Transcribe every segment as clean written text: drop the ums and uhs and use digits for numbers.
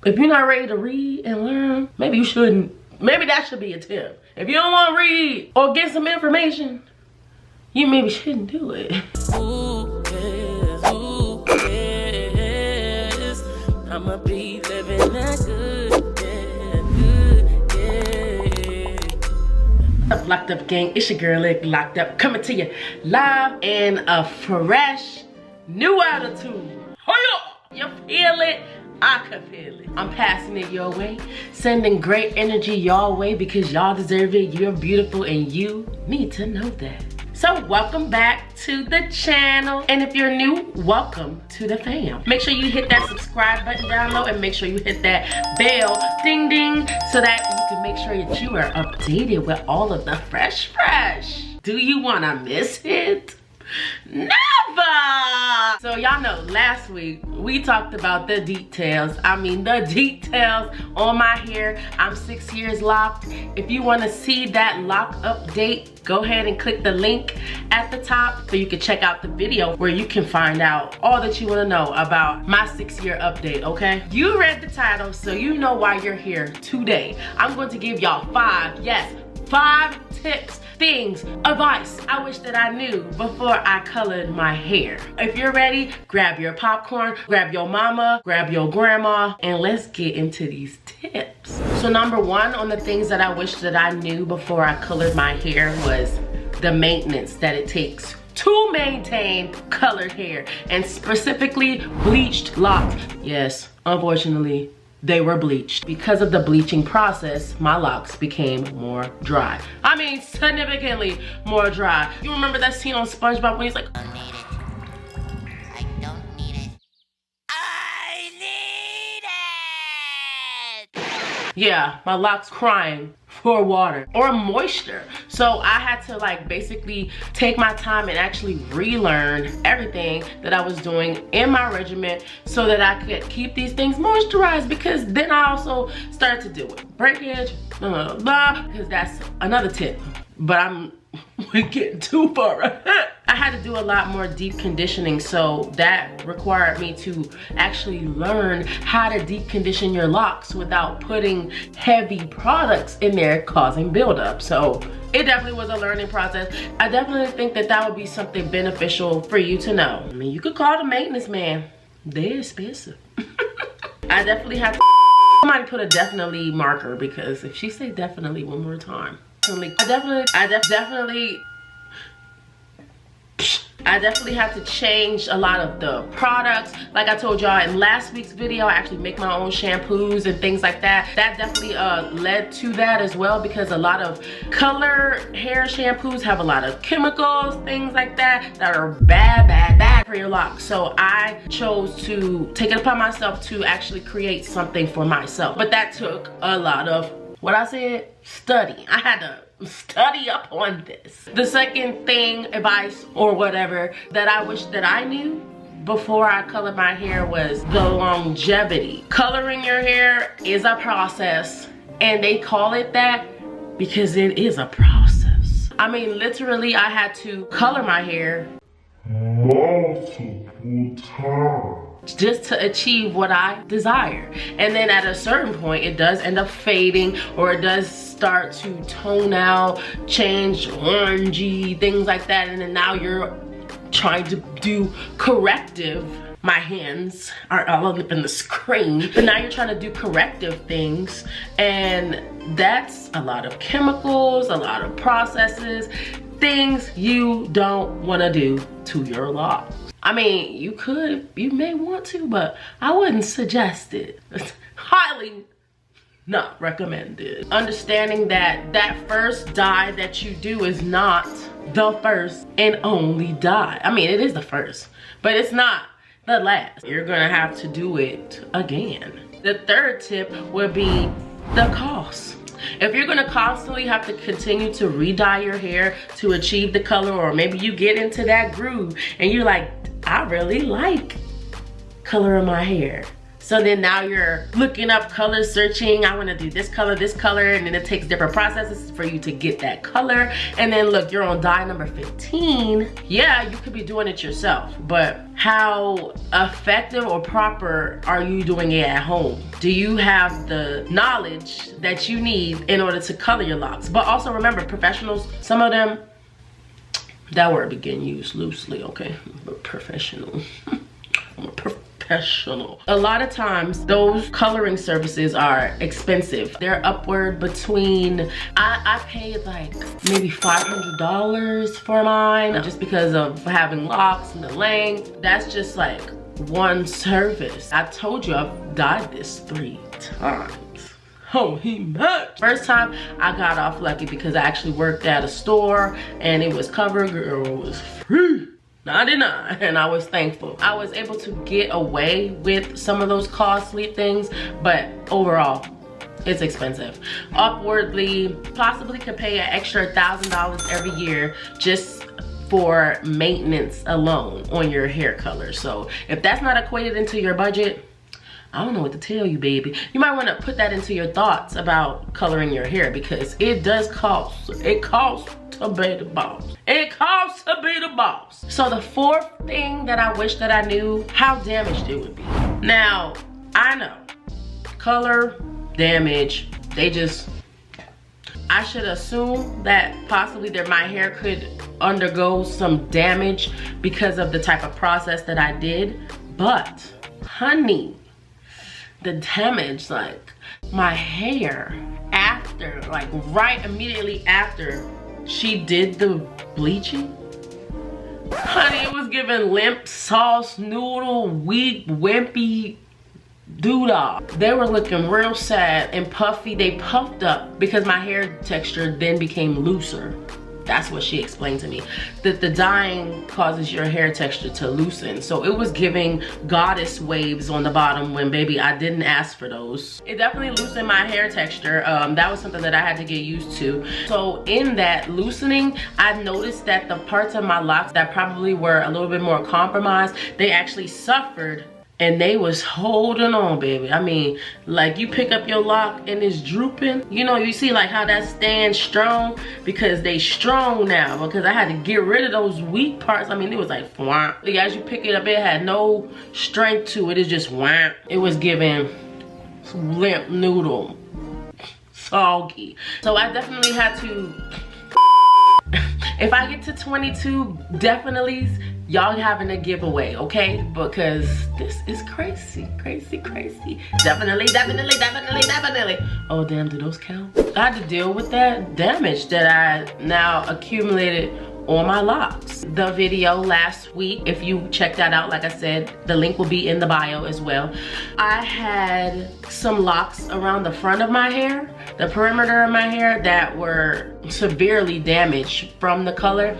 If you're not ready to read and learn, maybe you shouldn't. Maybe that should be a tip. If you don't want to read or get some information, you maybe shouldn't do it. Who cares? I'ma be living that good, yeah. Locked Up Gang, it's your girl Locked Up, coming to you live in a fresh new attitude. You feel it? I can feel it. I'm passing it your way, sending great energy your way because y'all deserve it. You're beautiful and you need to know that. So welcome back to the channel. And if you're new, welcome to the fam. Make sure you hit that subscribe button down low and make sure you hit that bell, ding ding, so that you can make sure that you are updated with all of the fresh. Do you wanna miss it? Never! So y'all know last week we talked about the details. I mean the details on my hair. I'm 6 years locked. If you want to see that lock update, go ahead and click the link at the top so you can check out the video where you can find out all that you want to know about my 6-year update, okay? You read the title, so you know why you're here today. I'm going to give y'all 5 tips, things, advice I wish that I knew before I colored my hair. If you're ready, grab your popcorn, grab your mama, grab your grandma, and let's get into these tips. So number 1 on the things that I wish that I knew before I colored my hair was the maintenance that it takes to maintain colored hair, and specifically bleached locks. Yes, unfortunately, they were bleached. Because of the bleaching process, my locks became more dry. I mean, significantly more dry. You remember that scene on SpongeBob when he's like, I don't need it. I don't need it. I need it! Yeah, my locks crying for water or moisture. So I had to like basically take my time and actually relearn everything that I was doing in my regimen so that I could keep these things moisturized, because then I also started to deal with breakage, because that's another tip, but we're getting too far ahead. I had to do a lot more deep conditioning, so that required me to actually learn how to deep condition your locks without putting heavy products in there causing buildup. So it definitely was a learning process. I definitely think that that would be something beneficial for you to know. I mean, you could call the maintenance man. They're expensive. I definitely had to somebody put a definitely marker, because if she say definitely one more time, I definitely had to change a lot of the products. Like I told y'all in last week's video, I actually make my own shampoos and things like that. That definitely led to that as well, because a lot of color hair shampoos have a lot of chemicals, things like that, that are bad for your locks. So I chose to take it upon myself to actually create something for myself. But that took a lot of, what I said, study. I had to study up on this. The second thing, advice or whatever, that I wish that I knew before I colored my hair was the longevity. Coloring your hair is a process, and they call it that because it is a process. I mean, literally, I had to color my hair multiple times just to achieve what I desire. And then at a certain point, it does end up fading, or it does start to tone out, change orangey, things like that. And then now you're trying to do corrective. My hands are all up in the screen, but now you're trying to do corrective things, and that's a lot of chemicals, a lot of processes, things you don't want to do to your locks. I mean, you may want to, but I wouldn't suggest it. It's highly not recommended. Understanding that that first dye that you do is not the first and only dye. I mean, it is the first, but it's not the last. You're gonna have to do it again. The third tip would be the cost. If you're gonna constantly have to continue to re-dye your hair to achieve the color, or maybe you get into that groove and you're like, I really like coloring my hair, So then now you're looking up color, searching, I wanna do this color, and then it takes different processes for you to get that color. And then look, you're on dye number 15. Yeah, you could be doing it yourself, but how effective or proper are you doing it at home? Do you have the knowledge that you need in order to color your locks? But also remember, professionals, some of them, that word be getting used loosely, okay? But professional. I'm a professional. A lot of times those coloring services are expensive. They're upward between, I paid like maybe $500 for mine just because of having locks and the length. That's just like one service. I told you I've dyed this 3 times. Oh, he much. First time I got off lucky because I actually worked at a store and it was covered, girl, it was free. 99, and I was thankful. I was able to get away with some of those costly things, but overall, it's expensive. Upwardly, possibly could pay an extra $1,000 every year just for maintenance alone on your hair color. So if that's not equated into your budget, I don't know what to tell you, baby. You might want to put that into your thoughts about coloring your hair because it does cost. It costs to be the boss. It costs to be the boss. So the fourth thing that I wish that I knew, how damaged it would be. Now, I know color, damage, I should assume that possibly that my hair could undergo some damage because of the type of process that I did. But, honey, the damage, like my hair after, like right immediately after she did the bleaching, honey, it was giving limp sauce, noodle, weak, wimpy doodah. They were looking real sad and puffy. They puffed up because my hair texture then became looser. That's what she explained to me, that the dyeing causes your hair texture to loosen. So it was giving goddess waves on the bottom when, baby, I didn't ask for those. It definitely loosened my hair texture. That was something that I had to get used to. So in that loosening, I noticed that the parts of my locks that probably were a little bit more compromised, they actually suffered. And they was holding on, baby. I mean, like you pick up your lock and it's drooping. You know, you see like how that stands strong because they strong now because I had to get rid of those weak parts. I mean, it was like, wham. As you pick it up, it had no strength to it. It's just wham. It was giving limp noodle, soggy. So I definitely had to, if I get to 22, definitely y'all having a giveaway, okay? Because this is crazy, crazy, crazy. Definitely. Oh, damn, do those count? I had to deal with that damage that I now accumulated on my locks. The video last week, if you check that out, like I said, the link will be in the bio as well. I had some locks around the front of my hair, the perimeter of my hair, that were severely damaged from the color.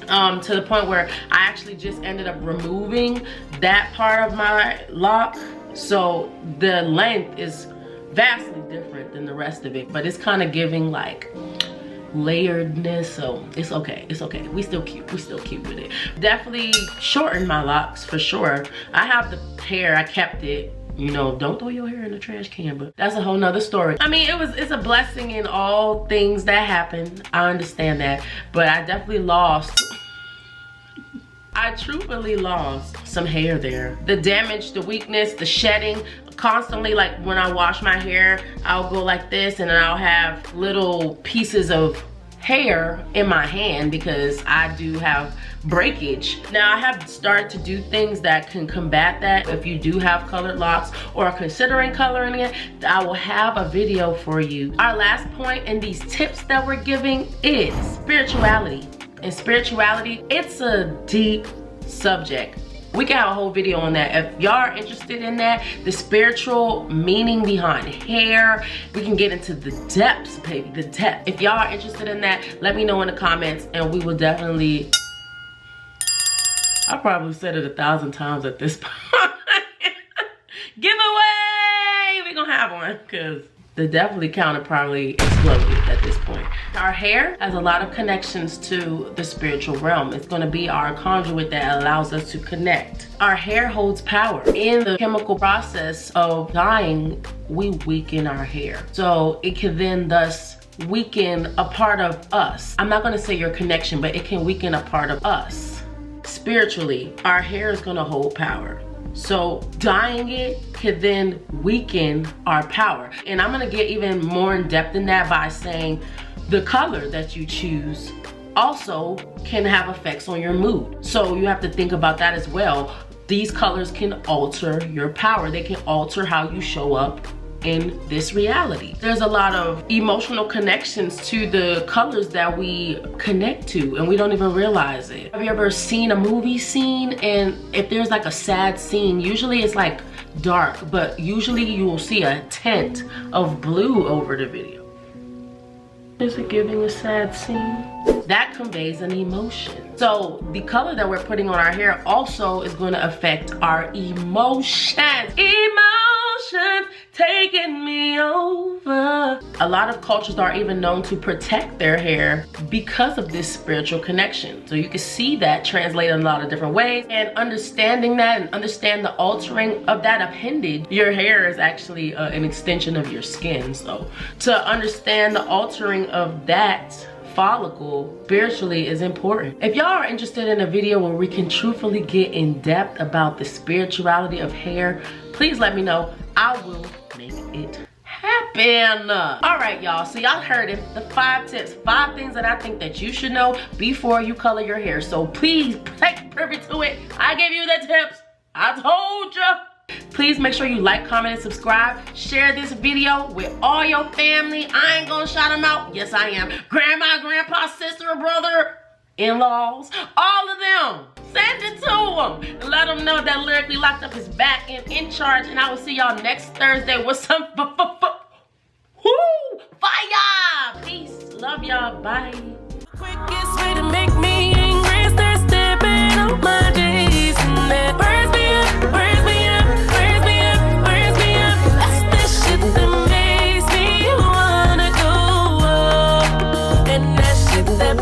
To the point where I actually just ended up removing that part of my lock. So the length is vastly different than the rest of it, but it's kind of giving like layeredness, so it's okay, it's okay. We still cute with it. Definitely shortened my locks for sure. I have the hair, I kept it. You know, don't throw your hair in the trash can, but that's a whole nother story. I mean, it's a blessing in all things that happen. I understand that, but I definitely lost. I truthfully lost some hair there. The damage, the weakness, the shedding, constantly, like when I wash my hair, I'll go like this and then I'll have little pieces of hair in my hand because I do have breakage. Now I have started to do things that can combat that. If you do have colored locks or are considering coloring it, I will have a video for you. Our last point in these tips that we're giving is spirituality. And spirituality, it's a deep subject. We can have a whole video on that. If y'all are interested in that, the spiritual meaning behind hair, we can get into the depths, baby, the depth. If y'all are interested in that, let me know in the comments and we will definitely, I probably said it 1,000 times at this point. Giveaway! We're gonna have one, cause the definitely counter probably exploded at this point. Our hair has a lot of connections to the spiritual realm. It's going to be our conduit that allows us to connect. Our hair holds power. In the chemical process of dyeing, we weaken our hair. So it can then thus weaken a part of us. I'm not going to say your connection, but it can weaken a part of us. Spiritually, our hair is going to hold power. So dyeing it can then weaken our power. And I'm gonna get even more in depth in that by saying the color that you choose also can have effects on your mood. So you have to think about that as well. These colors can alter your power. They can alter how you show up in this reality. There's a lot of emotional connections to the colors that we connect to and we don't even realize it. Have you ever seen a movie scene, and if there's like a sad scene, usually it's like dark, but usually you will see a tint of blue over the video. Is it giving a sad scene? That conveys an emotion. So the color that we're putting on our hair also is going to affect our emotions. Emotions taking me over. A lot of cultures are even known to protect their hair because of this spiritual connection. So you can see that translated in a lot of different ways, and understanding that and understand the altering of that appendage. Your hair is actually an extension of your skin. So to understand the altering of that follicle spiritually is important. If y'all are interested in a video where we can truthfully get in depth about the spirituality of hair, please let me know. I will make it happen. All right, y'all, so y'all heard it. The 5 tips, 5 things that I think that you should know before you color your hair. So please take privy to it. I gave you the tips. I told you. Please make sure you like, comment, and subscribe. Share this video with all your family. I ain't gonna shout them out. Yes, I am. Grandma, grandpa, sister, brother, in-laws, all of them. Send it to them and let them know that Lyrically Locked Up is back and in charge. And I will see y'all next Thursday with some fire. Peace. Love y'all. Bye. Quickest way to make me angry is to stepping on my days, and that burns me up, burns me up, burns me up, burns me up. That's the shit that makes me wanna go up, and that shit that